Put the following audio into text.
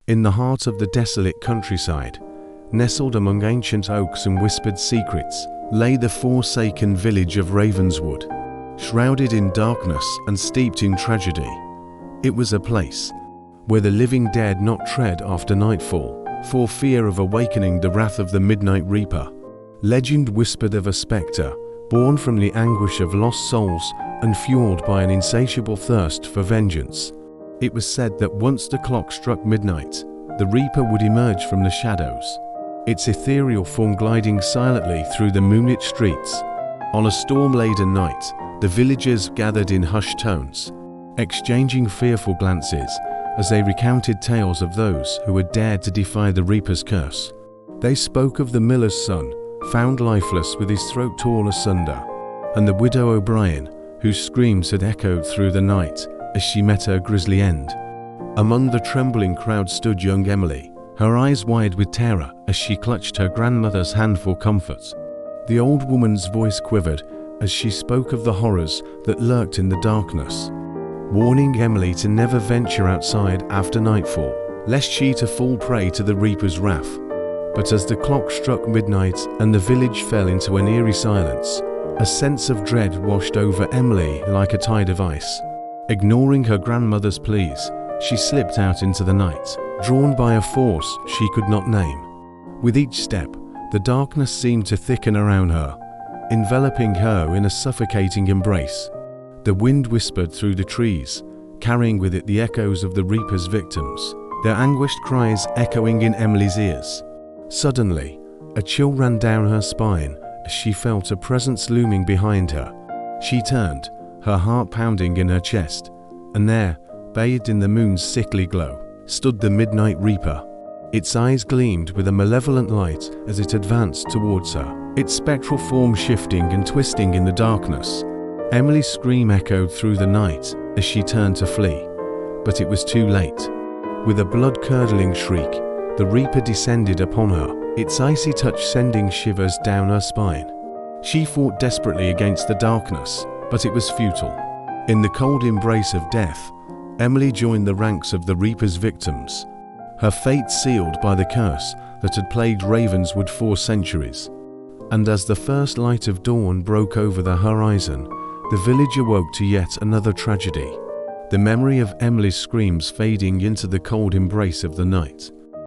In the heart of the desolate countryside, nestled among ancient oaks and whispered secrets, lay the forsaken village of Ravenswood, shrouded in darkness and steeped in tragedy. It was a place where the living dared not tread after nightfall, for fear of awakening the wrath of the Midnight Reaper. Legend whispered of a spectre, born from the anguish of lost souls and fueled by an insatiable thirst for vengeance. It was said that once the clock struck midnight, the Reaper would emerge from the shadows, its ethereal form gliding silently through the moonlit streets. On a storm-laden night, the villagers gathered in hushed tones, exchanging fearful glances as they recounted tales of those who had dared to defy the Reaper's curse. They spoke of the miller's son, found lifeless with his throat torn asunder, and the widow O'Brien, whose screams had echoed through the night as she met her grisly end. Among the trembling crowd stood young Emily, her eyes wide with terror as she clutched her grandmother's hand for comfort. The old woman's voice quivered as she spoke of the horrors that lurked in the darkness, warning Emily to never venture outside after nightfall, lest she to fall prey to the Reaper's wrath. But as the clock struck midnight and the village fell into an eerie silence, a sense of dread washed over Emily like a tide of ice. Ignoring her grandmother's pleas, she slipped out into the night, drawn by a force she could not name. With each step, the darkness seemed to thicken around her, enveloping her in a suffocating embrace. The wind whispered through the trees, carrying with it the echoes of the Reaper's victims, their anguished cries echoing in Emily's ears. Suddenly, a chill ran down her spine as she felt a presence looming behind her. She turned, her heart pounding in her chest, and there, bathed in the moon's sickly glow, stood the Midnight Reaper. Its eyes gleamed with a malevolent light as it advanced towards her, its spectral form shifting and twisting in the darkness. Emily's scream echoed through the night as she turned to flee, but it was too late. With a blood-curdling shriek, the Reaper descended upon her, its icy touch sending shivers down her spine. She fought desperately against the darkness, but it was futile. In the cold embrace of death, Emily joined the ranks of the Reaper's victims, her fate sealed by the curse that had plagued Ravenswood for centuries. And as the first light of dawn broke over the horizon, the village awoke to yet another tragedy, the memory of Emily's screams fading into the cold embrace of the night.